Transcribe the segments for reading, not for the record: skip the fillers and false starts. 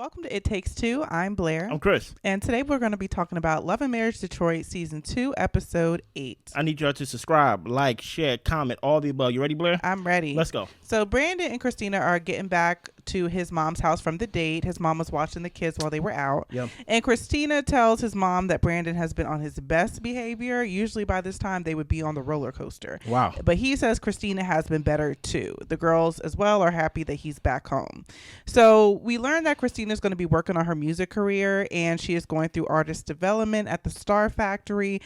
Welcome to It Takes Two. I'm Blair. I'm Chris. And today we're going to be talking about Love and Marriage Detroit Season 2, Episode 8. I need y'all to subscribe, like, share, comment, all the above. You ready, Blair? I'm ready. Let's go. So Brandon and Kristina are getting back to his mom's house from the date. His mom was watching the kids while they were out. Yep. And Kristina tells his mom that Brandon has been on his best behavior. Usually by this time they would be on the roller coaster. Wow. But he says Kristina has been better too. The girls as well are happy that he's back home. So we learned that Kristina is going to be working on her music career, and she is going through artist development at the Star Factory.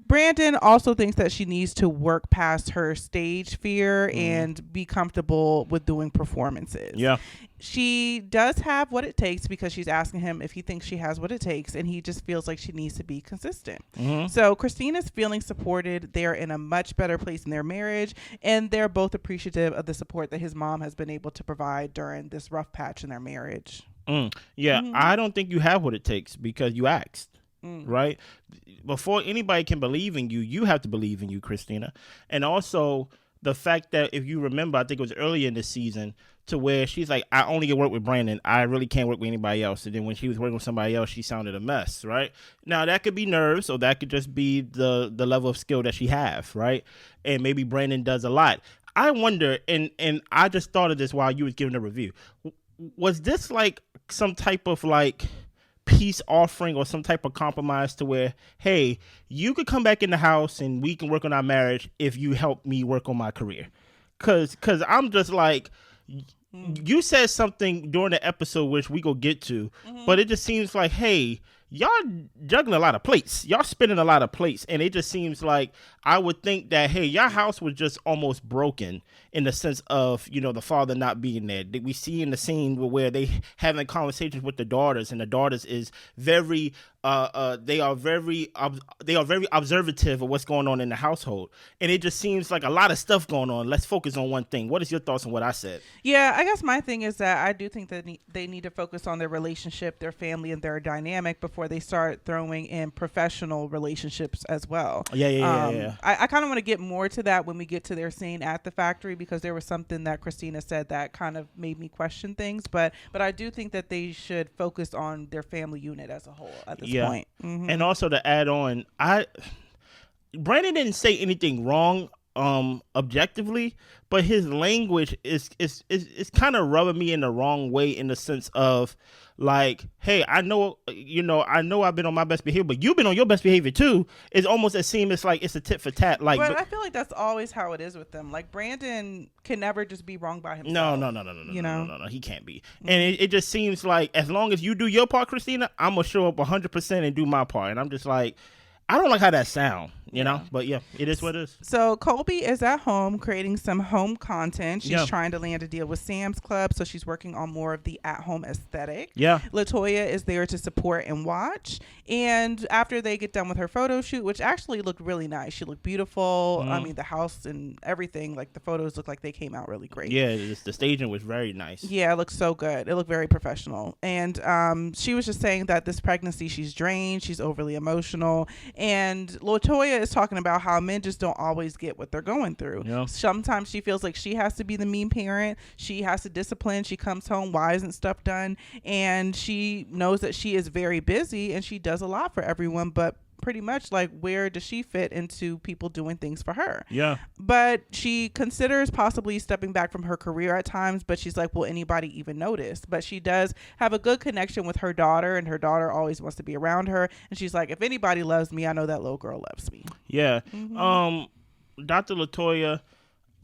Brandon also thinks that she needs to work past her stage fear and be comfortable with doing performances. Yeah. She does have what it takes because she's asking him if he thinks she has what it takes, and he just feels like she needs to be consistent. So Christina's feeling supported. They're in a much better place in their marriage, and they're both appreciative of the support that his mom has been able to provide during this rough patch in their marriage. Yeah, I don't think you have what it takes because you asked. Right? Before anybody can believe in you, you have to believe in you, Kristina. And also the fact that, if you remember, I think it was earlier in the season, to where she's like, I only can work with Brandon. I really can't work with anybody else. And then when she was working with somebody else, she sounded a mess, right? Now, that could be nerves, or that could just be the level of skill that she have, right? And maybe Brandon does a lot. I wonder, and I just thought of this while you was giving a review. Was this like some type of like peace offering or some type of compromise to where, hey, you could come back in the house and we can work on our marriage if you help me work on my career? Cause I'm just like, you said something during the episode which we go get to, but it just seems like, hey, y'all juggling a lot of plates. Y'all spinning a lot of plates. And it just seems like, I would think that, hey, your house was just almost broken in the sense of, you know, the father not being there. We see in the scene where they having conversations with the daughters, and the daughters is very, they are very observative of what's going on in the household. And it just seems like a lot of stuff going on. Let's focus on one thing. What is your thoughts on what I said? Yeah, I guess my thing is that I do think that they need to focus on their relationship, their family, and their dynamic before they start throwing in professional relationships as well. Yeah. I kind of want to get more to that when we get to their scene at the factory, because there was something that Kristina said that kind of made me question things. But I do think that they should focus on their family unit as a whole at this point. And also to add on, Brandon didn't say anything wrong objectively, but his language is kind of rubbing me in the wrong way, in the sense of like, hey, I know I've been on my best behavior, but you've been on your best behavior too. It's almost as seems it's like it's a tit for tat. Like, but I feel like that's always how it is with them. Like, Brandon can never just be wrong by himself. No, he can't be. And it just seems like, as long as you do your part, Kristina, I'm gonna show up 100% and do my part. And I'm just like, I don't like how that sound, you know, but yeah, it is what it is. So Colby is at home creating some home content. She's trying to land a deal with Sam's Club, so she's working on more of the at-home aesthetic. Yeah. LaToya is there to support and watch. And after they get done with her photo shoot, which actually looked really nice, she looked beautiful. I mean, the house and everything, like the photos look like they came out really great. Yeah, the staging was very nice. Yeah, it looked so good. It looked very professional. And she was just saying that this pregnancy, she's drained, she's overly emotional. And LaToya is talking about how men just don't always get what they're going through. Yeah. Sometimes she feels like she has to be the mean parent. She has to discipline. She comes home, why isn't stuff done? And she knows that she is very busy and she does a lot for everyone, but pretty much like, where does she fit into people doing things for her? Yeah. But she considers possibly stepping back from her career at times, but she's like, will anybody even notice? But she does have a good connection with her daughter, and her daughter always wants to be around her. And she's like, if anybody loves me, I know that little girl loves me. Yeah. Dr. LaToya,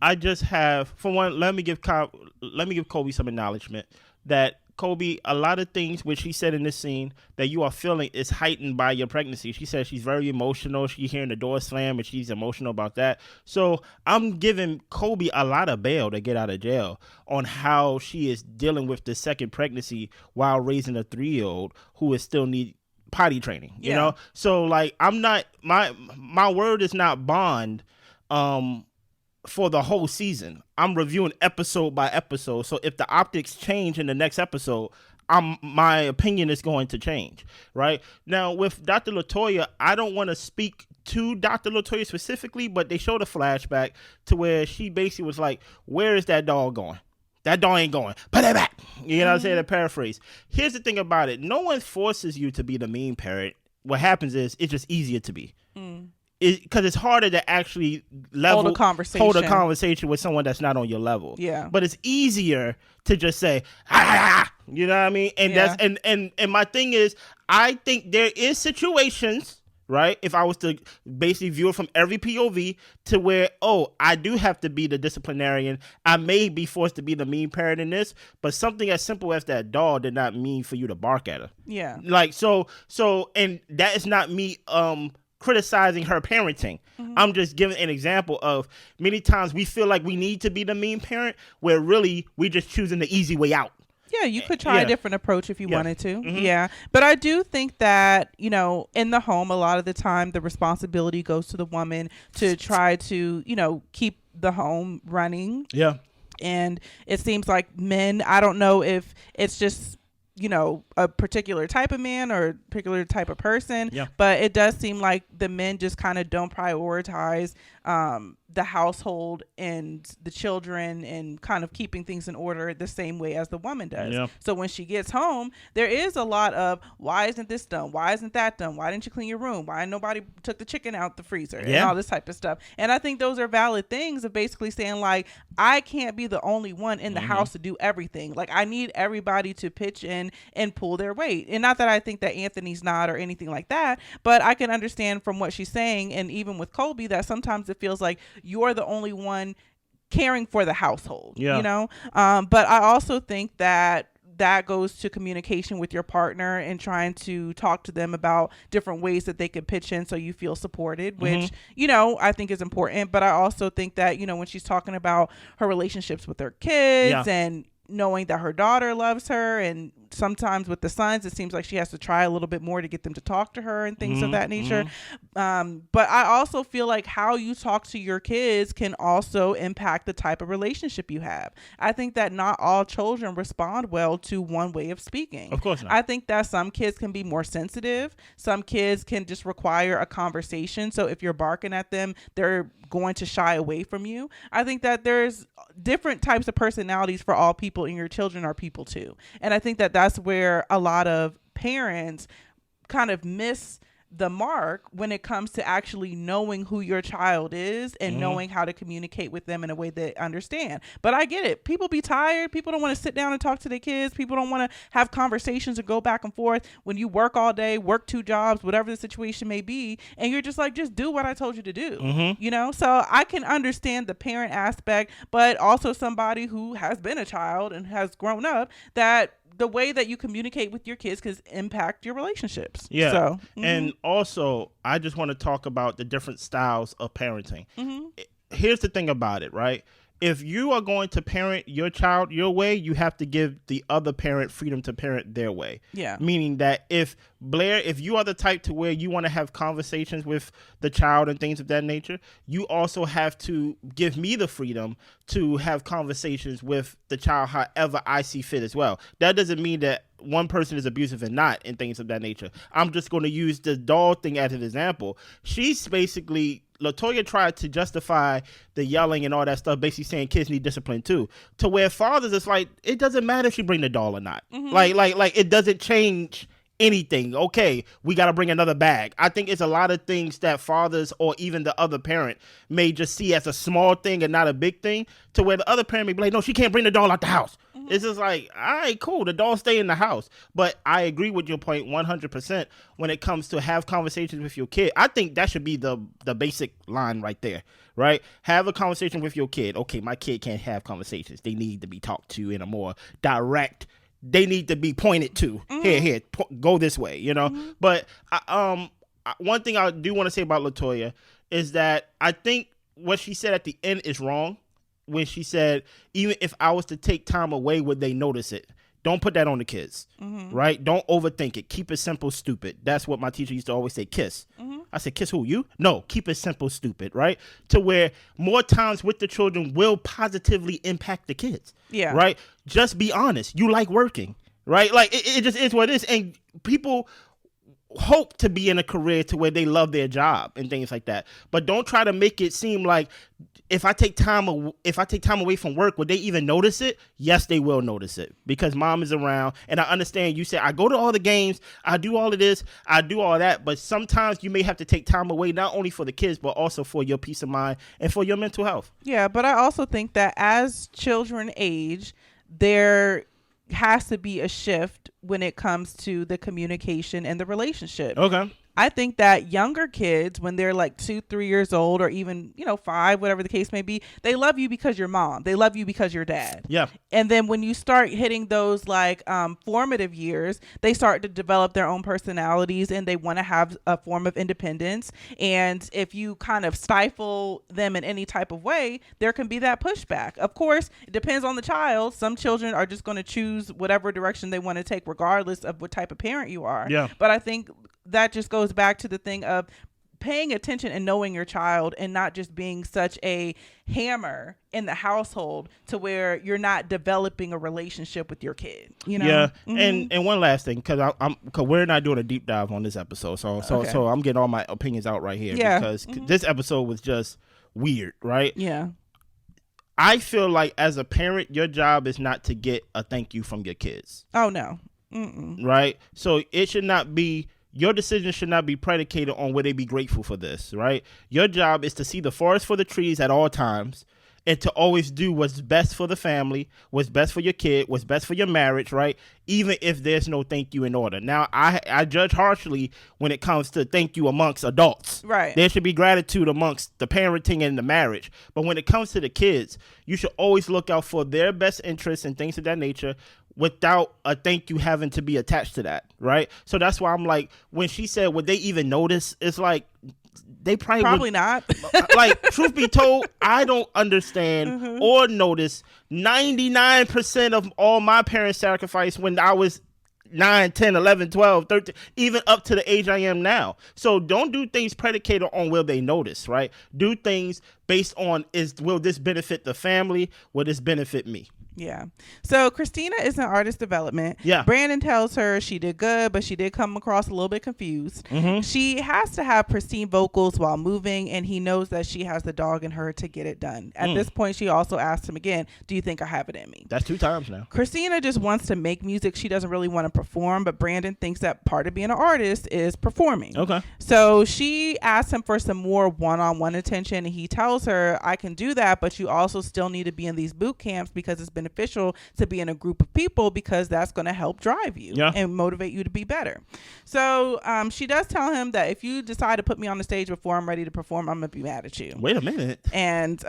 I just have, for one, let me give Colby some acknowledgement that, Colby, a lot of things which she said in this scene that you are feeling is heightened by your pregnancy. She said she's very emotional. She's hearing the door slam and she's emotional about that. So I'm giving Colby a lot of bail to get out of jail on how she is dealing with the second pregnancy while raising a 3-year-old who is still need potty training, you know? So like, I'm not, my word is not bond, for the whole season. I'm reviewing episode by episode. So if the optics change in the next episode, my opinion is going to change. Right now with Dr. LaToya, I don't want to speak to Dr. LaToya specifically, but they showed a flashback to where she basically was like, where is that dog going? that doll ain't going. Put it back. You know what I'm saying? To paraphrase. Here's the thing about it. No one forces you to be the mean parent. What happens is it's just easier to be. Because it's harder to actually hold a conversation with someone that's not on your level. Yeah. But it's easier to just say, ah, you know what I mean? And that's and my thing is, I think there is situations, right? If I was to basically view it from every POV to where, I do have to be the disciplinarian. I may be forced to be the mean parent in this, but something as simple as that doll did not mean for you to bark at her. Yeah. Like, so, and that is not me, criticizing her parenting. I'm just giving an example of many times we feel like we need to be the mean parent where really we just choosing the easy way out. Yeah, you could try a different approach if you wanted to. Yeah. But I do think that, in the home, a lot of the time, the responsibility goes to the woman to try to, keep the home running. Yeah. And it seems like men, I don't know if it's just, a particular type of man or a particular type of person. Yeah. But it does seem like the men just kind of don't prioritize the household and the children and kind of keeping things in order the same way as the woman does. Yeah. So when she gets home, there is a lot of, why isn't this done? Why isn't that done? Why didn't you clean your room? Why nobody took the chicken out the freezer? And all this type of stuff. And I think those are valid things of basically saying, like, I can't be the only one in the house to do everything. Like, I need everybody to pitch in and pull their weight. And not that I think that Anthony's not or anything like that, but I can understand from what she's saying, and even with Colby, that sometimes it feels like you're the only one caring for the household, but I also think that goes to communication with your partner and trying to talk to them about different ways that they could pitch in so you feel supported, which, I think is important. But I also think that, when she's talking about her relationships with her kids and knowing that her daughter loves her, and sometimes with the sons, it seems like she has to try a little bit more to get them to talk to her and things of that nature. But I also feel like how you talk to your kids can also impact the type of relationship you have. I think that not all children respond well to one way of speaking. Of course not. I think that some kids can be more sensitive. Some kids can just require a conversation. So if you're barking at them, they're going to shy away from you. I think that there's different types of personalities for all people, and your children are people too. And I think that that's where a lot of parents kind of miss the mark when it comes to actually knowing who your child is and knowing how to communicate with them in a way that they understand. But I get it. People be tired. People don't want to sit down and talk to their kids. People don't want to have conversations and go back and forth when you work all day, work 2 jobs, whatever the situation may be. And you're just like, just do what I told you to do, So I can understand the parent aspect, but also somebody who has been a child and has grown up, that the way that you communicate with your kids can impact your relationships. Yeah. So, and also, I just want to talk about the different styles of parenting. Here's the thing about it, right? If you are going to parent your child your way, you have to give the other parent freedom to parent their way. Yeah. Meaning that if you are the type to where you want to have conversations with the child and things of that nature, you also have to give me the freedom to have conversations with the child however I see fit as well. That doesn't mean that one person is abusive and not, and things of that nature. I'm just going to use the doll thing as an example. She's basically, LaToya tried to justify the yelling and all that stuff, basically saying kids need discipline too. To where fathers, it's like, it doesn't matter if she bring the doll or not. Like it doesn't change anything. Okay, we got to bring another bag. I think it's a lot of things that fathers or even the other parent may just see as a small thing and not a big thing, to where the other parent may be like, no, she can't bring the doll out the house. It's just like, all right, cool, the doll stay in the house. But I agree with your point 100% when it comes to have conversations with your kid. I think that should be the basic line right there, right? Have a conversation with your kid. Okay, my kid can't have conversations. They need to be talked to in a more direct, they need to be pointed to. Here, go this way, But one thing I do want to say about LaToya is that I think what she said at the end is wrong. When she said, even if I was to take time away, would they notice it? Don't put that on the kids, right? Don't overthink it. Keep it simple, stupid. That's what my teacher used to always say, kiss. I said, kiss who, you? No, keep it simple, stupid, right? To where more times with the children will positively impact the kids, right? Just be honest. You like working, right? Like, it just is what it is. And people, hope to be in a career to where they love their job and things like that. But don't try to make it seem like if I take time away from work, would they even notice it? Yes, they will notice it because mom is around. And I understand you said I go to all the games, I do all of this, I do all that. But sometimes you may have to take time away, not only for the kids, but also for your peace of mind and for your mental health. Yeah, but I also think that as children age, there has to be a shift when it comes to the communication and the relationship. Okay. I think that younger kids, when they're like 2, 3 years old, or even, 5, whatever the case may be, they love you because you're mom. They love you because you're dad. Yeah. And then when you start hitting those like formative years, they start to develop their own personalities and they want to have a form of independence. And if you kind of stifle them in any type of way, there can be that pushback. Of course, it depends on the child. Some children are just going to choose whatever direction they want to take, regardless of what type of parent you are. Yeah. But I think that just goes back to the thing of paying attention and knowing your child and not just being such a hammer in the household to where you're not developing a relationship with your kid, Yeah. Mm-hmm. And one last thing, because we're not doing a deep dive on this episode. So I'm getting all my opinions out right here because this episode was just weird, right? Yeah. I feel like as a parent, your job is not to get a thank you from your kids. Oh, no. Mm-mm. Right? So it should not be, your decision should not be predicated on whether they be grateful for this, right? Your job is to see the forest for the trees at all times and to always do what's best for the family, what's best for your kid, what's best for your marriage, right? Even if there's no thank you in order. Now, I judge harshly when it comes to thank you amongst adults. Right. There should be gratitude amongst the parenting and the marriage. But when it comes to the kids, you should always look out for their best interests and things of that nature without a thank you having to be attached to that, right? So that's why I'm like, when she said, would they even notice? It's like, they probably not. Like, truth be told, I don't understand or notice 99% of all my parents' sacrifice when I was 9, 10, 11, 12, 13, even up to the age I am now. So don't do things predicated on will they notice, right? Do things based on will this benefit the family? Will this benefit me? Yeah. So Kristina is in artist development. Yeah. Brandon tells her she did good, but she did come across a little bit confused. Mm-hmm. She has to have pristine vocals while moving, and he knows that she has the dog in her to get it done. At this point, she also asked him again, do you think I have it in me? That's 2 times now. Kristina just wants to make music. She doesn't really want to perform, but Brandon thinks that part of being an artist is performing. Okay. So she asks him for some more one-on-one attention, and he tells her, I can do that, but you also still need to be in these boot camps because it's beneficial to be in a group of people because that's going to help drive you and motivate you to be better. So she does tell him that if you decide to put me on the stage before I'm ready to perform, I'm going to be mad at you. Wait a minute. And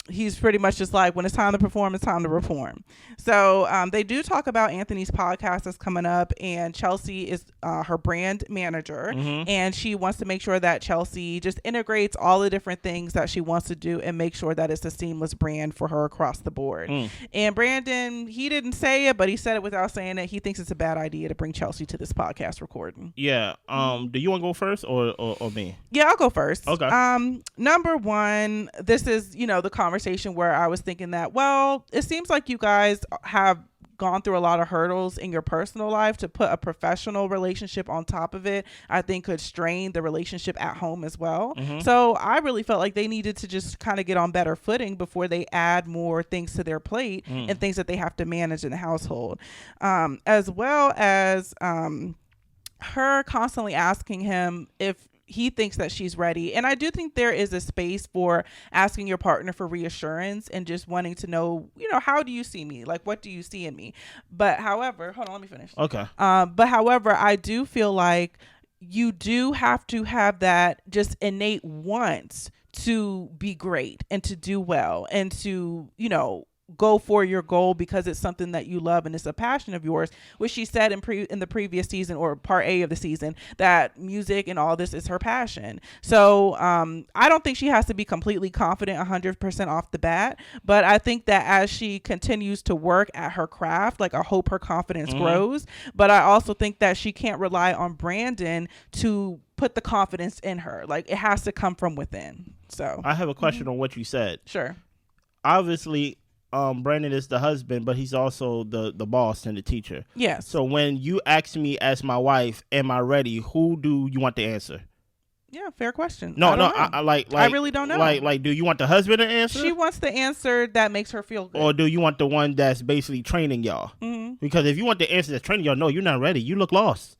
he's pretty much just like, when it's time to perform, it's time to perform. So they do talk about Anthony's podcast that's coming up, and Chelsea is her brand manager, and she wants to make sure that Chelsea just integrates all the different things that she wants to do and make sure that it's a seamless brand for her across the board. And Brandon, he didn't say it, but he said it without saying it. He thinks it's a bad idea to bring Chelsea to this podcast recording. Yeah. Do you want to go first or me? Yeah, I'll go first. Okay. Number one, this is, the conversation where I was thinking that, well, it seems like you guys have gone through a lot of hurdles in your personal life. To put a professional relationship on top of it, I think could strain the relationship at home as well. So I really felt like they needed to just kind of get on better footing before they add more things to their plate and things that they have to manage in the household, as well as her constantly asking him if he thinks that she's ready. And I do think there is a space for asking your partner for reassurance and just wanting to know, how do you see me? Like, what do you see in me? But however, hold on, let me finish. Okay. But however, I do feel like you do have to have that just innate want to be great and to do well and to, go for your goal because it's something that you love and it's a passion of yours, which she said in the previous season, or part A of the season, that music and all this is her passion. So I don't think she has to be completely confident 100% off the bat, but I think that as she continues to work at her craft, like, I hope her confidence grows, but I also think that she can't rely on Brandon to put the confidence in her. Like, it has to come from within. So I have a question on what you said. Sure. Obviously, Brandon is the husband, but he's also the boss and the teacher. Yes. So when you ask me as my wife, am I ready? Who do you want to answer? Yeah, fair question. No, I really don't know. Like, do you want the husband to answer? She wants the answer that makes her feel good. Or do you want the one that's basically training y'all? Mm-hmm. Because if you want the answer that's training y'all, no, you're not ready. You look lost.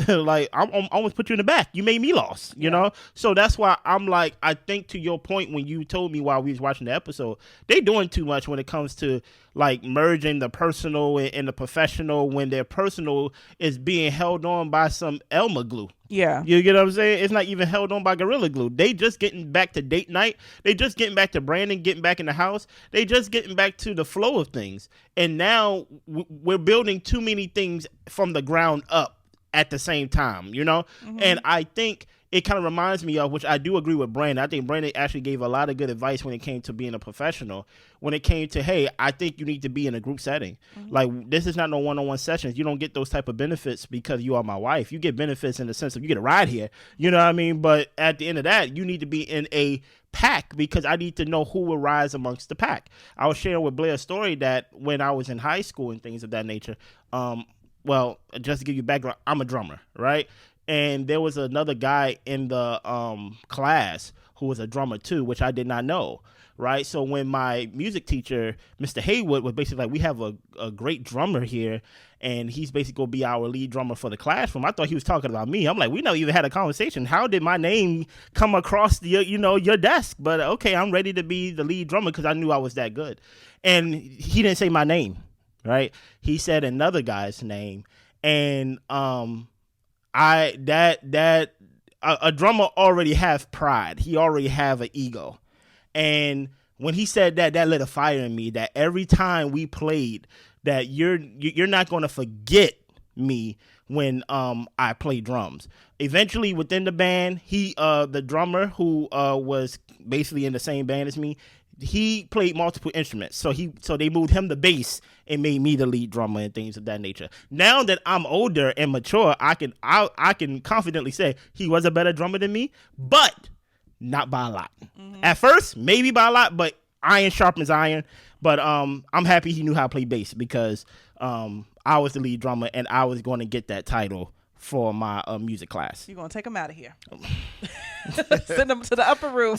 Like, I almost put you in the back. You made me lost, you know? So that's why I'm like, I think to your point when you told me while we was watching the episode, they doing too much when it comes to, like, merging the personal and the professional when their personal is being held on by some Elmer glue. Yeah. You get what I'm saying? It's not even held on by Gorilla Glue. They just getting back to date night. They just getting back to Brandon, getting back in the house. They just getting back to the flow of things. And now we're building too many things from the ground up at the same time, you know? Mm-hmm. And I think it kind of reminds me of, which I do agree with Brandon. I think Brandon actually gave a lot of good advice when it came to being a professional. When it came to, hey, I think you need to be in a group setting. Mm-hmm. Like, this is not no one-on-one sessions. You don't get those type of benefits because you are my wife. You get benefits in the sense of you get a ride here. You know what I mean? But at the end of that, you need to be in a pack because I need to know who will rise amongst the pack. I was sharing with Blair a story that when I was in high school and things of that nature, well, just to give you background, I'm a drummer, right? And there was another guy in the class who was a drummer too, which I did not know, right? So when my music teacher, Mr. Haywood, was basically like, we have a great drummer here, and he's basically going to be our lead drummer for the classroom. I thought he was talking about me. I'm like, we never even had a conversation. How did my name come across your desk? But okay, I'm ready to be the lead drummer because I knew I was that good. And he didn't say my name. Right, he said another guy's name, and a drummer already have pride. He already have an ego, and when he said that lit a fire in me. That every time we played, that you're not going to forget me when I play drums. Eventually, within the band, the drummer who was basically in the same band as me, he played multiple instruments. So they moved him to bass and made me the lead drummer and things of that nature. Now that I'm older and mature, I can confidently say he was a better drummer than me, but not by a lot. Mm-hmm. At first, maybe by a lot, but iron sharpens iron. But I'm happy he knew how to play bass because I was the lead drummer and I was going to get that title for my music class. You're going to take him out of here. Send them to the upper room.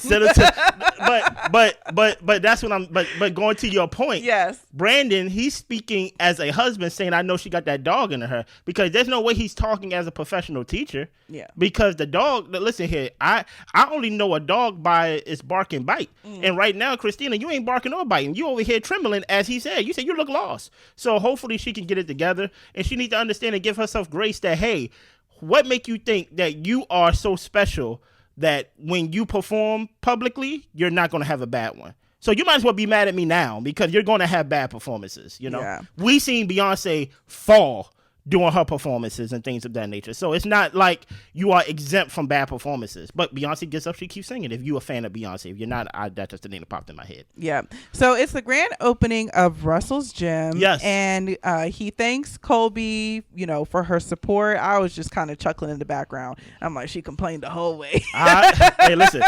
But that's what but going to your point. Yes. Brandon, he's speaking as a husband saying, I know she got that dog in her, because there's no way he's talking as a professional teacher. Yeah. Because the dog, listen here, I only know a dog by its bark and bite. Mm. And right now, Christina, you ain't barking or biting. You over here trembling, as he said. You said you look lost. So hopefully she can get it together, and she needs to understand and give herself grace that, hey, what make you think that you are so special that when you perform publicly, you're not going to have a bad one? So you might as well be mad at me now because you're going to have bad performances. You know, yeah. We seen Beyonce fall doing her performances and things of that nature. So it's not like you are exempt from bad performances. But Beyonce gets up, she keeps singing. If you're a fan of Beyonce, if you're not, that's just the name that popped in my head. Yeah. So it's the grand opening of Russell's Gym. Yes. And he thanks Colby, for her support. I was just kind of chuckling in the background. I'm like, she complained the whole way. Hey, listen.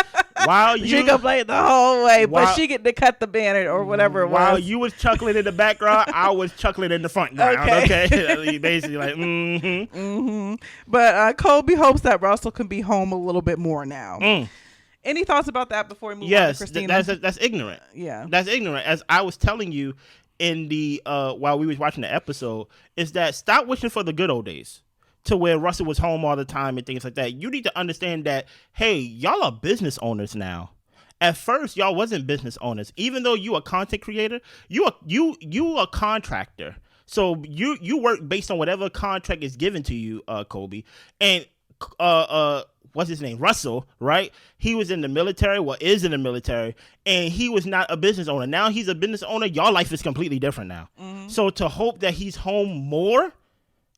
She complained the whole way, but she get to cut the banner or whatever it was. While you was chuckling in the background, I was chuckling in the front ground. Okay. Basically like, mm-hmm. Mm-hmm. But Colby hopes that Russell can be home a little bit more now. Mm. Any thoughts about that before we move on to Christina? That's ignorant. Yeah. That's ignorant. As I was telling you in the while we was watching the episode, is that stop wishing for the good old days, to where Russell was home all the time and things like that. You need to understand that, hey, y'all are business owners now. At first, y'all wasn't business owners. Even though you a content creator, you a contractor. So you work based on whatever contract is given to you, Colby. And what's his name? Russell, right? He was in the military, is in the military, and he was not a business owner. Now he's a business owner. Y'all life is completely different now. Mm-hmm. So to hope that he's home more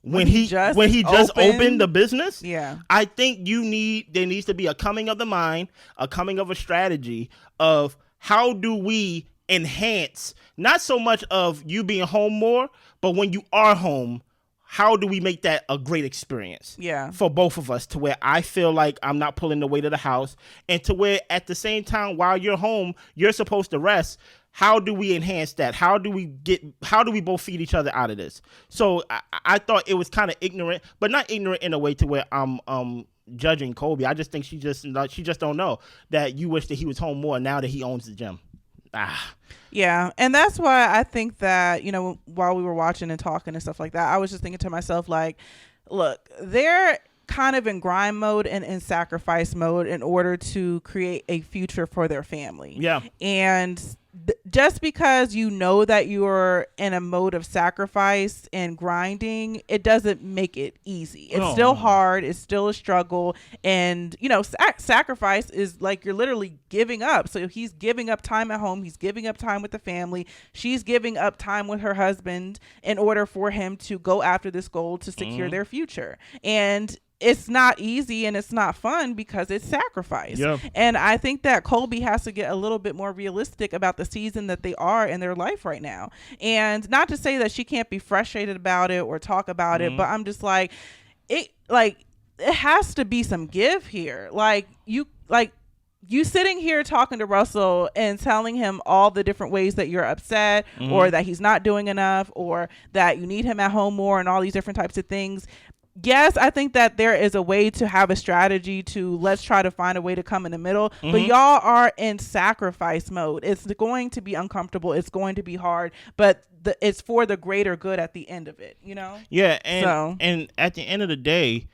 when he just opened the business, yeah, I think there needs to be a coming of the mind, a coming of a strategy of how do we enhance not so much of you being home more, but when you are home, how do we make that a great experience? Yeah. For both of us, to where I feel like I'm not pulling the weight of the house, and to where at the same time while you're home, you're supposed to rest. how do we enhance that? How do we both feed each other out of this? So I thought it was kind of ignorant, but not ignorant in a way to where I'm judging Colby. I just think she just don't know that you wish that he was home more now that he owns the gym. Yeah, and that's why I think that, while we were watching and talking and stuff like that, I was just thinking to myself, like, look, they're kind of in grind mode and in sacrifice mode in order to create a future for their family. Yeah. And just because you know that you're in a mode of sacrifice and grinding, it doesn't make it easy. It's still hard. It's still a struggle. And, sacrifice is like you're literally giving up. So he's giving up time at home. He's giving up time with the family. She's giving up time with her husband in order for him to go after this goal to secure their future. And it's not easy and it's not fun because it's sacrifice. Yeah. And I think that Colby has to get a little bit more realistic about the season that they are in their life right now. And not to say that she can't be frustrated about it or talk about it, but I'm just like, it has to be some give here. You sitting here talking to Russell and telling him all the different ways that you're upset or that he's not doing enough or that you need him at home more and all these different types of things. Yes, I think that there is a way to have a strategy to let's try to find a way to come in the middle, but y'all are in sacrifice mode. It's going to be uncomfortable. It's going to be hard, but it's for the greater good at the end of it, Yeah, and at the end of the day,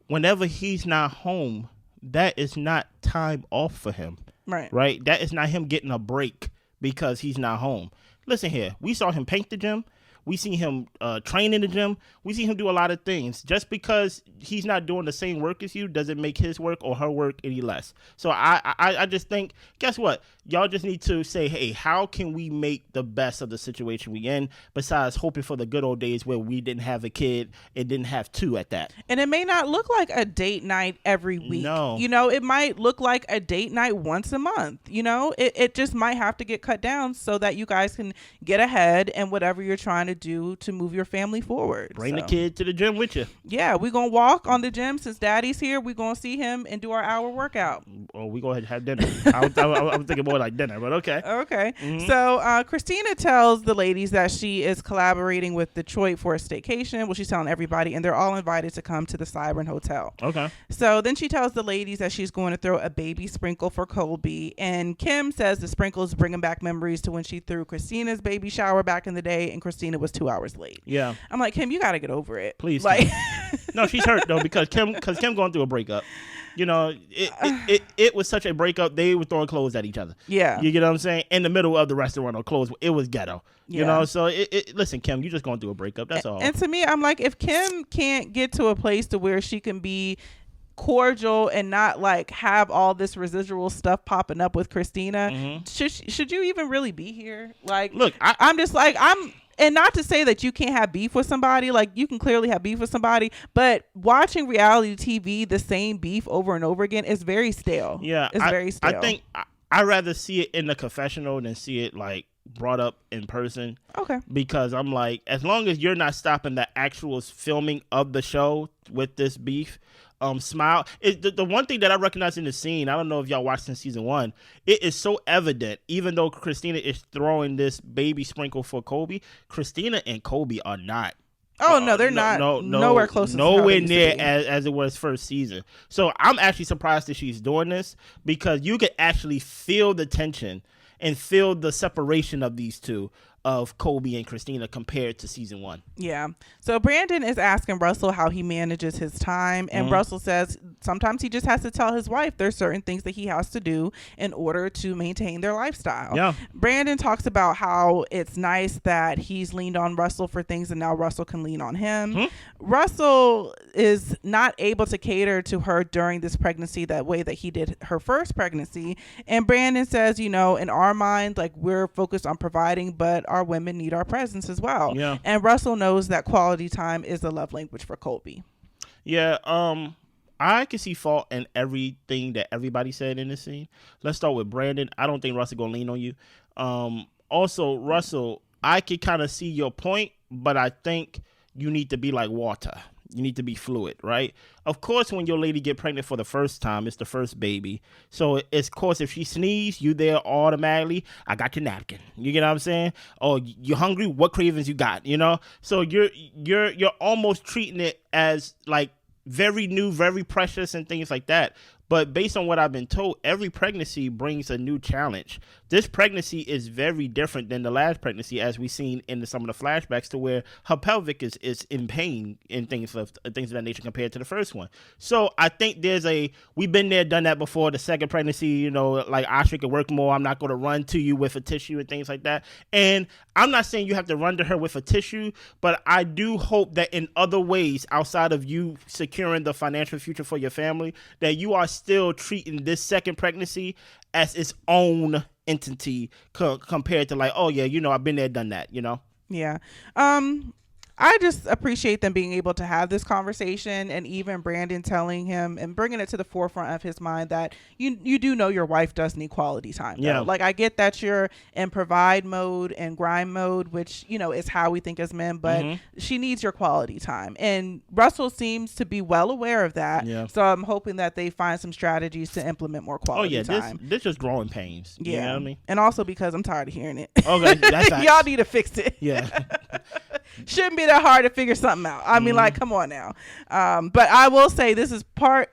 whenever he's not home, that is not time off for him. Right? That is not him getting a break because he's not home. Listen here, we saw him paint the gym. We see him train in the gym. We see him do a lot of things. Just because he's not doing the same work as you doesn't make his work or her work any less. So I just think, guess what? Y'all just need to say, hey, how can we make the best of the situation we in besides hoping for the good old days where we didn't have a kid and didn't have two at that. And it may not look like a date night every week. No. It might look like a date night once a month. It just might have to get cut down so that you guys can get ahead and whatever you're trying to do to move your family forward. Bring the kid to the gym with you. Yeah, we're going to walk on the gym since daddy's here. We're going to see him and do our hour workout. Or we go ahead and have dinner. I was thinking more like dinner, but okay. Okay. So Christina tells the ladies that she is collaborating with Detroit for a staycation. Well, she's telling everybody, and they're all invited to come to the Siren Hotel. Okay. So then she tells the ladies that she's going to throw a baby sprinkle for Colby. And Kim says the sprinkles bringing back memories to when she threw Christina's baby shower back in the day, and Christina was 2 hours late. Yeah. I'm like, Kim, you got to get over it. Please. No, she's hurt, though, because Kim going through a breakup. It was such a breakup. They were throwing clothes at each other. Yeah. You get what I'm saying? In the middle of the restaurant or clothes. It was ghetto. Yeah. So listen, Kim, you just going through a breakup. That's all. And to me, I'm like, if Kim can't get to a place to where she can be cordial and not have all this residual stuff popping up with Christina, should you even really be here? Look, I'm just and not to say that you can't have beef with somebody, you can clearly have beef with somebody, but watching reality TV, the same beef over and over again is very stale. Yeah. It's very stale. I think I'd rather see it in the confessional than see it brought up in person. Okay. Because I'm like, as long as you're not stopping the actual filming of the show with this beef, smile. The one thing that I recognize in the scene, I don't know if y'all watched in season 1, it is so evident, even though Christina is throwing this baby sprinkle for Colby, Christina and Colby are not. Oh, no, they're not. Nowhere close to nowhere near as it was first season. So I'm actually surprised that she's doing this because you could actually feel the tension and feel the separation of these two, of Colby and Christina compared to season 1. Yeah. So Brandon is asking Russell how he manages his time, and Russell says sometimes he just has to tell his wife there's certain things that he has to do in order to maintain their lifestyle. Yeah. Brandon talks about how it's nice that he's leaned on Russell for things and now Russell can lean on him. Russell is not able to cater to her during this pregnancy that way that he did her first pregnancy, and Brandon says, in our mind, we're focused on providing, but our women need our presence as well. Yeah. And Russell knows that quality time is the love language for Colby. Yeah. I can see fault in everything that everybody said in this scene. Let's start with Brandon. I don't think Russell gonna lean on you. Also, Russell, I can kind of see your point, but I think you need to be like water. You need to be fluid, right? Of course, when your lady get pregnant for the first time, it's the first baby. So, it's, of course, if she sneeze, you there automatically. I got your napkin. You get what I'm saying? Oh, you hungry? What cravings you got? You know? So you're almost treating it as like very new, very precious, and things like that. But based on what I've been told, every pregnancy brings a new challenge. This pregnancy is very different than the last pregnancy, as we've seen in some of the flashbacks, to where her pelvic is in pain and things of that nature compared to the first one. So I think we've been there, done that before. The second pregnancy, like Ashley could work more. I'm not going to run to you with a tissue and things like that. And I'm not saying you have to run to her with a tissue, but I do hope that in other ways outside of you securing the financial future for your family, that you are still treating this second pregnancy as its own entity compared to like, oh yeah, I've been there, done that, Yeah. I just appreciate them being able to have this conversation, and even Brandon telling him and bringing it to the forefront of his mind that you do know your wife does need quality time. Though. Yeah. Like, I get that you're in provide mode and grind mode, which, is how we think as men, but she needs your quality time. And Russell seems to be well aware of that. Yeah. So I'm hoping that they find some strategies to implement more quality time. This just growing pains. Yeah. You know what I mean? And also because I'm tired of hearing it. Okay, that's y'all need to fix it. Yeah. Shouldn't be that hard to figure something out. I mean, like, come on now. But I will say this is part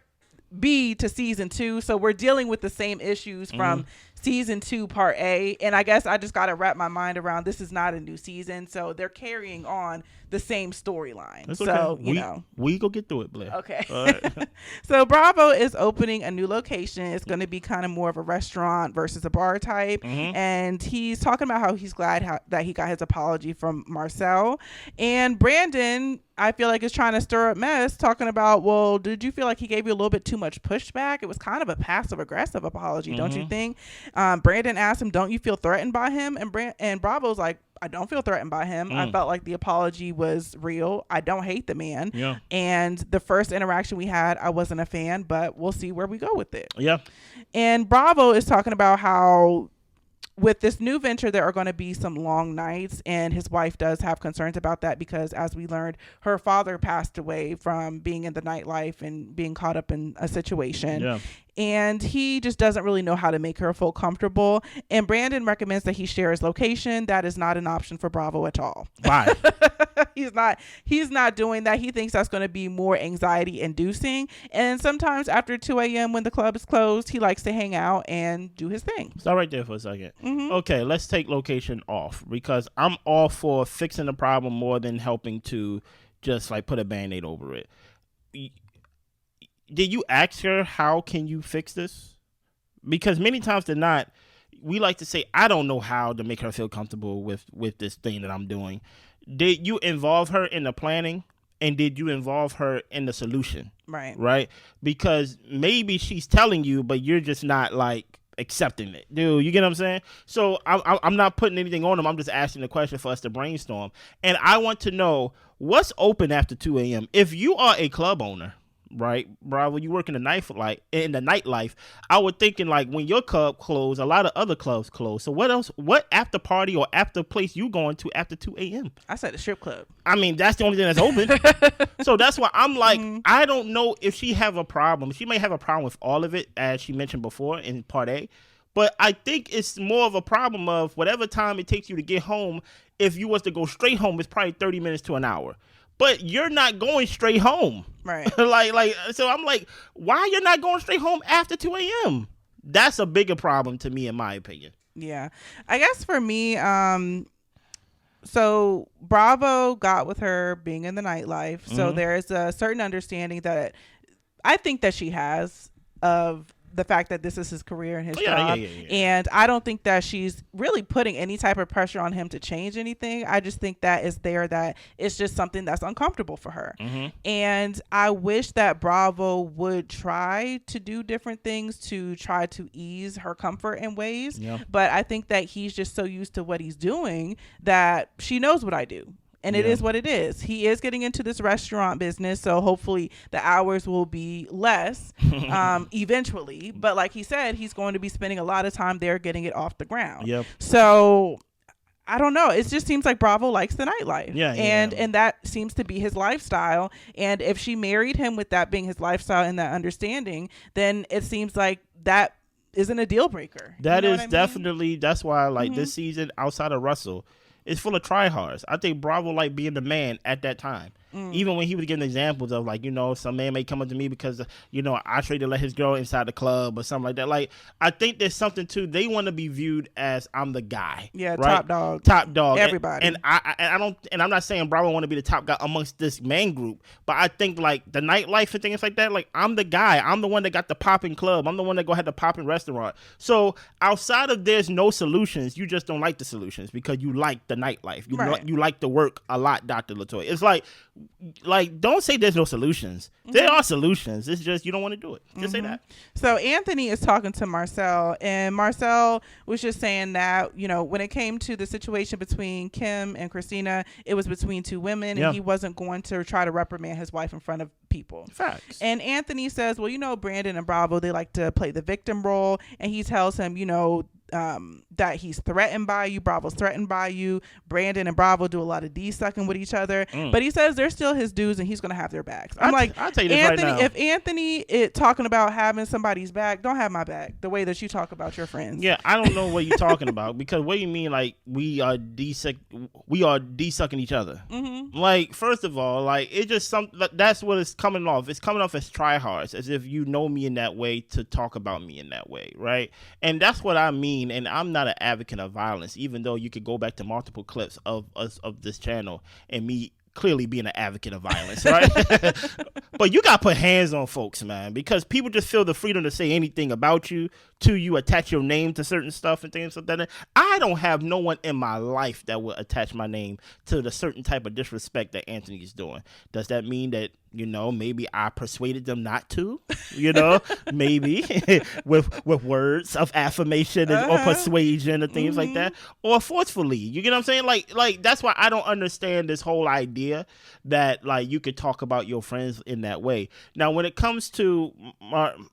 B to season 2, so we're dealing with the same issues from season 2 part A, and I guess I just got to wrap my mind around this is not a new season, so they're carrying on the same storyline. That's so okay. We go get through it, Blair. Okay. All right. So Bravo is opening a new location. It's going to be kind of more of a restaurant versus a bar type, and he's talking about how he's glad that he got his apology from Marcel. And Brandon, I feel like, is trying to stir up mess, talking about, well, did you feel like he gave you a little bit too much pushback? It was kind of a passive aggressive apology, don't you think? Brandon asked him, don't you feel threatened by him? And Bravo's like, I don't feel threatened by him. I felt like the apology was real. I don't hate the man. Yeah. And the first interaction we had, I wasn't a fan, but we'll see where we go with it. Yeah. And Bravo is talking about how with this new venture, there are going to be some long nights, and his wife does have concerns about that because, as we learned, her father passed away from being in the nightlife and being caught up in a situation. Yeah. And he just doesn't really know how to make her feel comfortable. And Brandon recommends that he share his location. That is not an option for Bravo at all. Why? He's not doing that. He thinks that's going to be more anxiety inducing. And sometimes after 2 a.m. when the club is closed, he likes to hang out and do his thing. Stop right there for a second. Okay, let's take location off, because I'm all for fixing the problem more than helping to just like put a Band-Aid over it. Did you ask her, how can you fix this? Because many times than not, we like to say, I don't know how to make her feel comfortable with this thing that I'm doing. Did you involve her in the planning? And did you involve her in the solution? Right? Because maybe she's telling you, but you're just not like accepting it. Dude, you get what I'm saying? So I'm not putting anything on them. I'm just asking the question for us to brainstorm. And I want to know what's open after 2 a.m. If you are a club owner, right, Bravo, you work in the nightlife, I would thinking like when your club closed, a lot of other clubs close. So what else? What after party or after place you going to after 2 a.m.? I said the strip club. I mean, that's the only thing that's open. So that's why I'm like, I don't know if she have a problem. She may have a problem with all of it, as she mentioned before in part A. But I think it's more of a problem of whatever time it takes you to get home. If you was to go straight home, it's probably 30 minutes to an hour. But you're not going straight home. Right. So I'm like, why you're not going straight home after 2 a.m.? That's a bigger problem to me, in my opinion. Yeah. I guess for me, so Bravo got with her being in the nightlife. So there is a certain understanding that I think that she has of the fact that this is his career and his job. Yeah. And I don't think that she's really putting any type of pressure on him to change anything. I just think that it's just something that's uncomfortable for her. And I wish that Bravo would try to do different things to try to ease her comfort in ways. Yeah. But I think that he's just so used to what he's doing that she knows what I do. And it is what it is. He is getting into this restaurant business, so hopefully the hours will be less eventually. But like he said, he's going to be spending a lot of time there getting it off the ground. Yep. So I don't know. It just seems like Bravo likes the nightlife. Yeah, and that seems to be his lifestyle. And if she married him with that being his lifestyle and that understanding, then it seems like that isn't a deal breaker. That is definitely, that's why like this season outside of Russell, it's full of tryhards. I think Bravo like being the man at that time. Even when he was giving examples of like, some man may come up to me because, I tried to let his girl inside the club or something like that. Like, I think there's something too. They want to be viewed as I'm the guy. Yeah, right? Top dog. Everybody. And I'm not saying Bravo want to be the top guy amongst this man group, but I think like the nightlife and things like that, like I'm the guy. I'm the one that got the popping club. I'm the one that go ahead the popping restaurant. So outside of there's no solutions, you just don't like the solutions because you like the nightlife. You like the work a lot, Dr. LaToya. It's like don't say there's no solutions. There are solutions. It's just you don't want to do it. Just say that. So Anthony is talking to Marcel, and Marcel was just saying that when it came to the situation between Kim and Kristina, it was between two women, and he wasn't going to try to reprimand his wife in front of people. Facts. And Anthony says, well, Brandon and Bravo, they like to play the victim role, and he tells him, that he's threatened by you. Bravo's threatened by you. Brandon and Bravo do a lot of D-sucking with each other. But he says they're still his dudes and he's going to have their backs. I'm like, I'll tell you this Anthony, right now. if Anthony is talking about having somebody's back, don't have my back the way that you talk about your friends. Yeah, I don't know what you're talking about because what do you mean like we are D-sucking each other? Like, first of all, like it just that's what it's coming off. It's coming off as tryhards, as if you know me in that way to talk about me in that way, right? And that's what I mean. And I'm not an advocate of violence, even though you could go back to multiple clips of this channel and me clearly being an advocate of violence, right? But you got to put hands on folks, man, because people just feel the freedom to say anything about you, to you, attach your name to certain stuff and things like that. I don't have no one in my life that will attach my name to the certain type of disrespect that Anthony is doing. Does that mean that, maybe I persuaded them not to, maybe with words of affirmation or persuasion and things like that, or forcefully, you get what I'm saying? Like that's why I don't understand this whole idea that like you could talk about your friends in that way. Now, when it comes to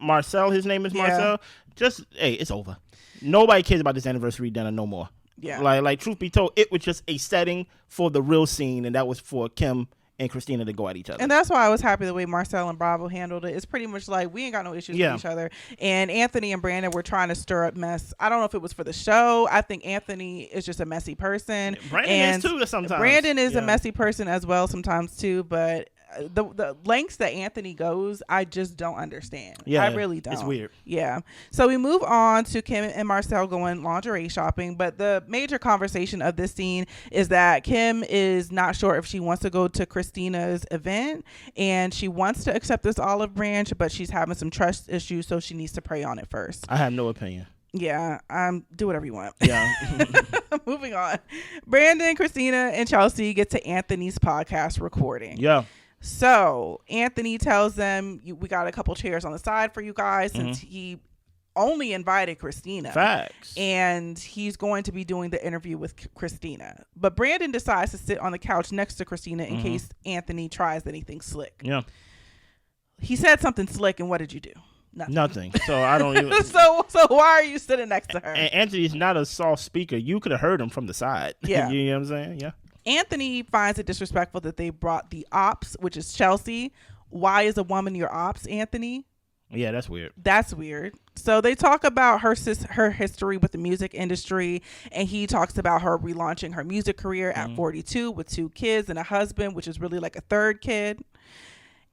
Marcel, his name is Marcel, it's over. Nobody cares about this anniversary dinner no more. Yeah. Like truth be told, it was just a setting for the real scene, and that was for Kim and Kristina to go at each other. And that's why I was happy the way Marcel and Bravo handled it. It's pretty much like we ain't got no issues with each other. And Anthony and Brandon were trying to stir up mess. I don't know if it was for the show. I think Anthony is just a messy person. Brandon is too sometimes. Brandon is a messy person as well sometimes too, but the lengths that Anthony goes, I just don't understand. Yeah, I really don't. It's weird. Yeah. So we move on to Kim and Marcel going lingerie shopping, but the major conversation of this scene is that Kim is not sure if she wants to go to Kristina's event, and she wants to accept this olive branch, but she's having some trust issues, so she needs to pray on it first. I have no opinion. Yeah, do whatever you want. Yeah. Moving on. Brandon, Kristina, and Chelsea get to Anthony's podcast recording. Yeah. So Anthony tells them, we got a couple chairs on the side for you guys, since he only invited Kristina. Facts. And he's going to be doing the interview with Kristina. But Brandon decides to sit on the couch next to Kristina in case Anthony tries anything slick. Yeah. He said something slick, and what did you do? Nothing. So I don't even. So why are you sitting next to her? And Anthony's not a soft speaker. You could have heard him from the side. Yeah. You know what I'm saying? Yeah. Anthony finds it disrespectful that they brought the ops, which is Chelsea. Why is a woman your ops, Anthony? Yeah, that's weird. That's weird. So they talk about her history with the music industry, and he talks about her relaunching her music career at 42 with 2 kids and a husband, which is really like a third kid.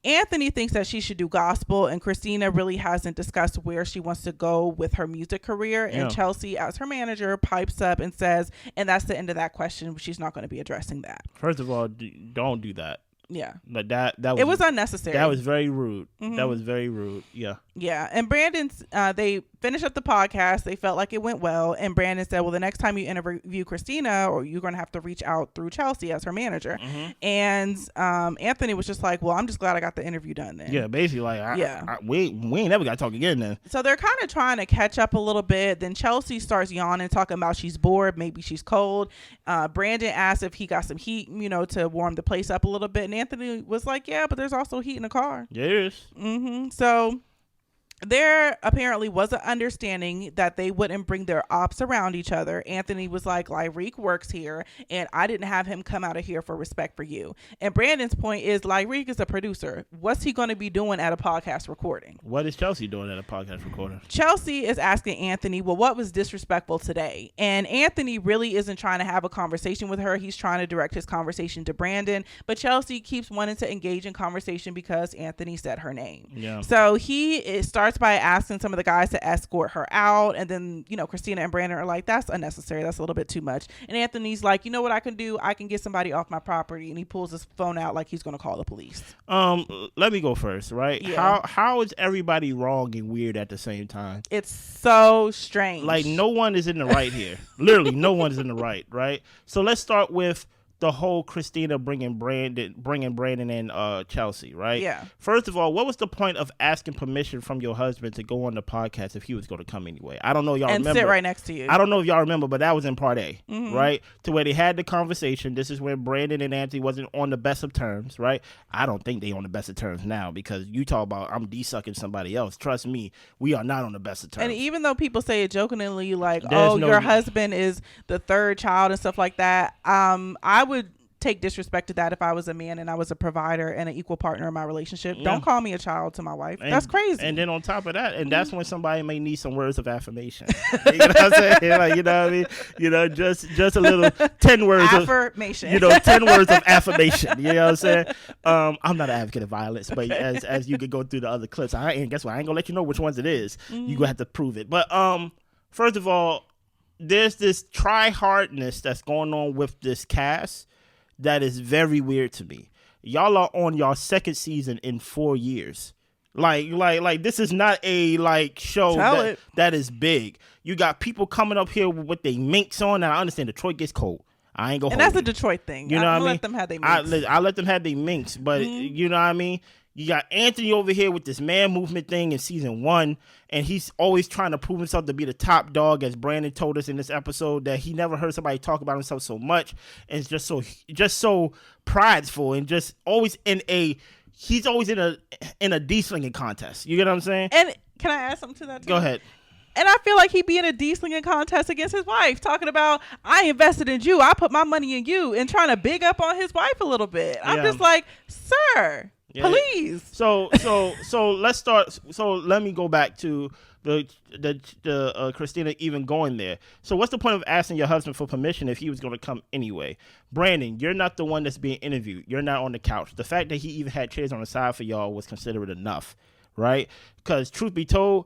Anthony thinks that she should do gospel, and Kristina really hasn't discussed where she wants to go with her music career. And Chelsea, as her manager, pipes up and says, and that's the end of that question. She's not going to be addressing that. First of all, don't do that. Yeah. But that was, it was unnecessary. That was very rude. That was very rude. Yeah. Yeah. And Brandon's, they finished up the podcast. They felt like it went well. And Brandon said, well, the next time you interview Kristina, or you're going to have to reach out through Chelsea as her manager. And Anthony was just like, well, I'm just glad I got the interview done then. Yeah. Basically, like, we ain't never got to talk again then. So they're kind of trying to catch up a little bit. Then Chelsea starts yawning, talking about she's bored. Maybe she's cold. Brandon asked if he got some heat, to warm the place up a little bit. And Anthony was like, yeah, but there's also heat in the car. Yes. So there apparently was an understanding that they wouldn't bring their ops around each other. Anthony was like, Lyrique works here, and I didn't have him come out of here for respect for you. And Brandon's point is, Lyrique is a producer. What's he going to be doing at a podcast recording? What is Chelsea doing at a podcast recording? Chelsea is asking Anthony, well, what was disrespectful today? And Anthony really isn't trying to have a conversation with her. He's trying to direct his conversation to Brandon. But Chelsea keeps wanting to engage in conversation because Anthony said her name. Yeah. So he starts by asking some of the guys to escort her out. And then, Kristina and Brandon are like, that's unnecessary. That's a little bit too much. And Anthony's like, you know what I can do? I can get somebody off my property. And he pulls his phone out like he's going to call the police. Let me go first, right? Yeah. How is everybody wrong and weird at the same time? It's so strange. Like, no one is in the right here. Literally, no one is in the right? So let's start with the whole Kristina bringing Brandon and Chelsea, right? Yeah. First of all, what was the point of asking permission from your husband to go on the podcast if he was going to come anyway? I don't know, y'all remember. And sit right next to you. I don't know if y'all remember, but that was in part A, right? To where they had the conversation. This is when Brandon and Anthony wasn't on the best of terms, right? I don't think they on the best of terms now, because you talk about I'm de-sucking somebody else. Trust me, we are not on the best of terms. And even though people say it jokingly, like, your husband is the third child and stuff like that, I would take disrespect to that if I was a man and I was a provider and an equal partner in my relationship. Yeah. Don't call me a child to my wife. That's crazy. And then on top of that, and that's when somebody may need some words of affirmation. You know what I'm saying? Like, you know what I mean? Just a little 10 words affirmation. 10 words of affirmation. You know what I'm saying? I'm not an advocate of violence, but as you could go through the other clips, guess what? I ain't gonna let you know which ones it is. You gonna have to prove it. But first of all, there's this try-hardness that's going on with this cast that is very weird to me. Y'all are on y'all second season in 4 years. Like this is not a show that is big. You got people coming up here with their minks on, and I understand Detroit gets cold. I ain't gonna. And that's a Detroit thing. You know what I mean? Let them have their minks. I let them have their minks, but you know what I mean? You got Anthony over here with this man movement thing in season 1, and he's always trying to prove himself to be the top dog, as Brandon told us in this episode, that he never heard somebody talk about himself so much, and it's just so prideful, and just always he's always in a de-slinging contest. You get what I'm saying? And can I add something to that too? Go ahead. And I feel like he'd be in a de-slinging contest against his wife, talking about, I invested in you, I put my money in you, and trying to big up on his wife a little bit. I'm just like, sir. Yeah. Please. So let's start. So let me go back to the Kristina even going there. So what's the point of asking your husband for permission if he was going to come anyway? Brandon, you're not the one that's being interviewed. You're not on the couch. The fact that he even had chairs on the side for y'all was considerate enough, right? Because truth be told,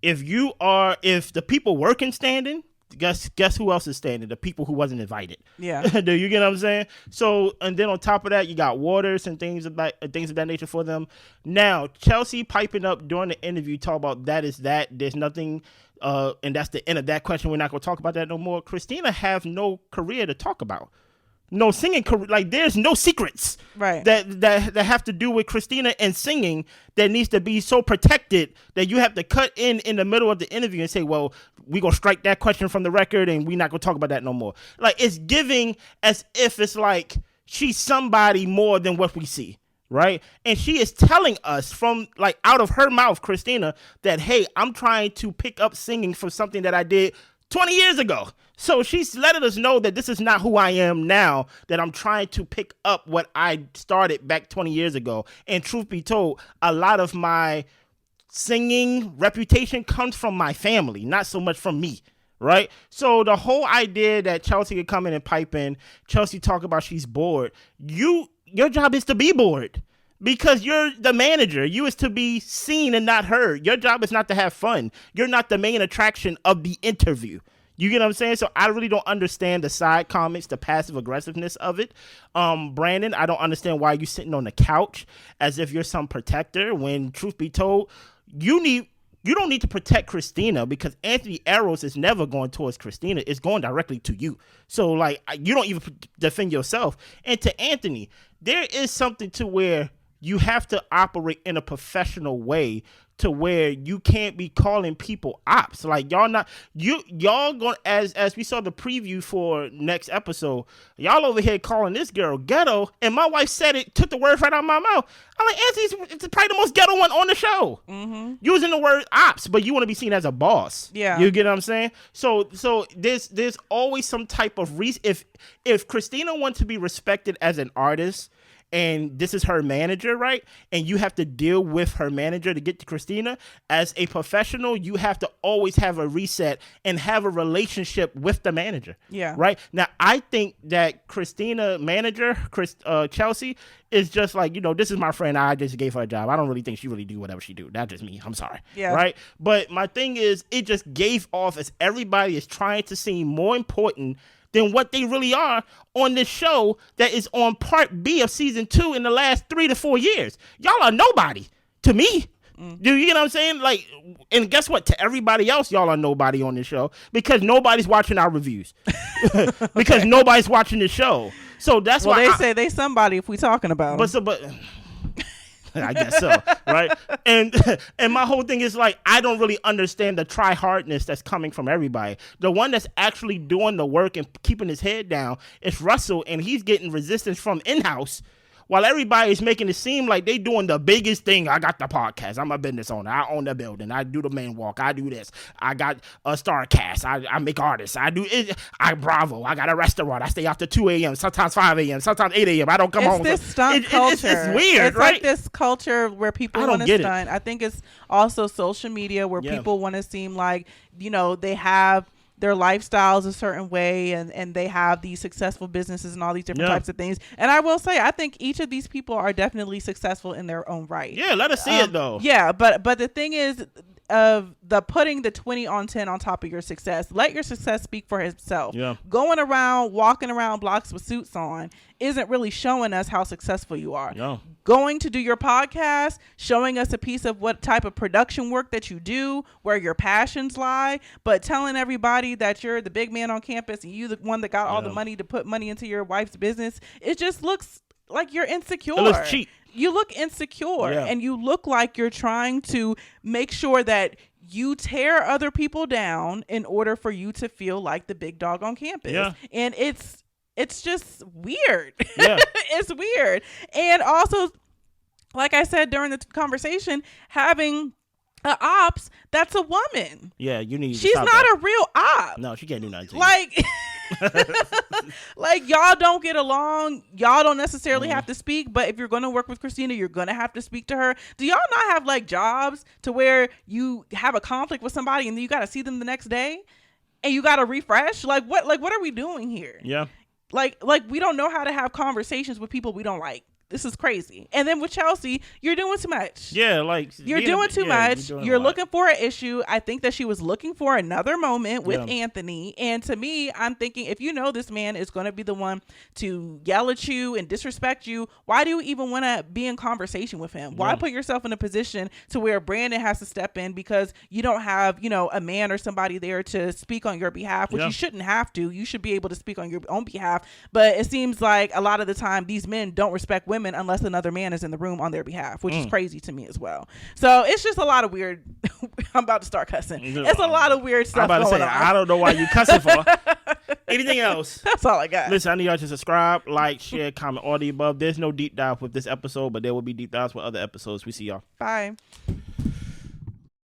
if the people working standing, guess who else is standing? The people who wasn't invited. Yeah. Do you get what I'm saying? So, and then on top of that, you got waters and things of that nature for them. Now, Chelsea piping up during the interview, talk about that is that. There's nothing, and that's the end of that question. We're not going to talk about that no more. Kristina have no career to talk about. No singing career. Like, there's no secrets that have to do with Kristina and singing that needs to be so protected that you have to cut in the middle of the interview and say, well, we gonna strike that question from the record and we're not gonna talk about that no more. Like, it's giving as if it's like she's somebody more than what we see, right? And she is telling us from, like, out of her mouth, Kristina, that, hey, I'm trying to pick up singing for something that I did 20 years ago. So she's letting us know that this is not who I am now, that I'm trying to pick up what I started back 20 years ago. And truth be told, a lot of my singing reputation comes from my family, not so much from me, right? So the whole idea that Chelsea could come in and pipe in, Chelsea talk about she's bored. Your job is to be bored. Because you're the manager. You is to be seen and not heard. Your job is not to have fun. You're not the main attraction of the interview. You get what I'm saying? So I really don't understand the side comments, the passive aggressiveness of it. Brandon, I don't understand why you sitting on the couch as if you're some protector when, truth be told, you don't need to protect Kristina, because Anthony arrows is never going towards Kristina. It's going directly to you. So, like, you don't even defend yourself. And to Anthony, there is something to where you have to operate in a professional way to where you can't be calling people ops. Like y'all going as we saw the preview for next episode, y'all over here calling this girl ghetto, and my wife said it, took the words right out of my mouth. I'm like, Auntie's it's probably the most ghetto one on the show. Mm-hmm. Using the word ops, but you want to be seen as a boss. Yeah. You get what I'm saying? So there's always some type of reason. If Christina wants to be respected as an artist, and this is her manager, right? And you have to deal with her manager to get to Christina. As a professional, you have to always have a reset and have a relationship with the manager. Yeah. Right? Now, I think that Christina manager, Chelsea, is just like, this is my friend. I just gave her a job. I don't really think she really do whatever she do. That's just me. I'm sorry. Yeah. Right? But my thing is, it just gave off as everybody is trying to seem more important than what they really are on this show that is on part B of season 2 in the last 3 to 4 years. Y'all are nobody to me. Do you get what I'm saying? Like, and guess what? To everybody else, y'all are nobody on this show because nobody's watching our reviews. Because nobody's watching the show. So that's why they say they somebody if we talking about them. But I guess so, right? And my whole thing is like, I don't really understand the try-hardness that's coming from everybody. The one that's actually doing the work and keeping his head down is Russell, and he's getting resistance from in-house, while everybody is making it seem like they doing the biggest thing. I got the podcast. I'm a business owner. I own the building. I do the main walk. I do this. I got a star cast. I make artists. I do it. I Bravo. I got a restaurant. I stay after 2 a.m., sometimes 5 a.m., sometimes 8 a.m. I don't come home. It's this stunt culture. It's weird, it's right? Like this culture where people want to stunt. I think it's also social media where people want to seem like, they have their lifestyles a certain way and they have these successful businesses and all these different types of things. And I will say, I think each of these people are definitely successful in their own right. Yeah, let us see it though. Yeah, but the thing is, of the putting the 20 on 10 on top of your success, let your success speak for itself. Yeah. Going around, walking around blocks with suits on isn't really showing us how successful you are. No. Going to do your podcast, showing us a piece of what type of production work that you do, where your passions lie, but telling everybody that you're the big man on campus and you the one that got all the money to put money into your wife's business, it just looks like you're insecure. It looks cheap. You look insecure and you look like you're trying to make sure that you tear other people down in order for you to feel like the big dog on campus. Yeah. And it's just weird. Yeah. It's weird. And also, like I said during the conversation, having an ops that's a woman. Yeah, you need. She's not a real op. No, she can't do nothing. Like, like y'all don't get along. Y'all don't necessarily have to speak. But if you're going to work with Christina, you're going to have to speak to her. Do y'all not have like jobs to where you have a conflict with somebody and then you got to see them the next day and you got to refresh? Like what are we doing here? Yeah. Like we don't know how to have conversations with people we don't like. This is crazy. And then with Chelsea, you're doing too much. Yeah, like you're doing too much. You're looking for an issue. I think that she was looking for another moment with Anthony. And to me, I'm thinking, if you know this man is going to be the one to yell at you and disrespect you, why do you even want to be in conversation with him? Why put yourself in a position to where Brandon has to step in because you don't have, a man or somebody there to speak on your behalf, which you shouldn't have to. You should be able to speak on your own behalf. But it seems like a lot of the time these men don't respect women unless another man is in the room on their behalf, which is crazy to me as well. So it's just a lot of weird. I'm about to start cussing. It's a lot of weird stuff. I'm about to say, I don't know why you cussing for. Anything else? That's all I got. Listen, I need y'all to subscribe, like, share, comment, all the above. There's no deep dive with this episode, but there will be deep dives with other episodes. We see y'all. Bye.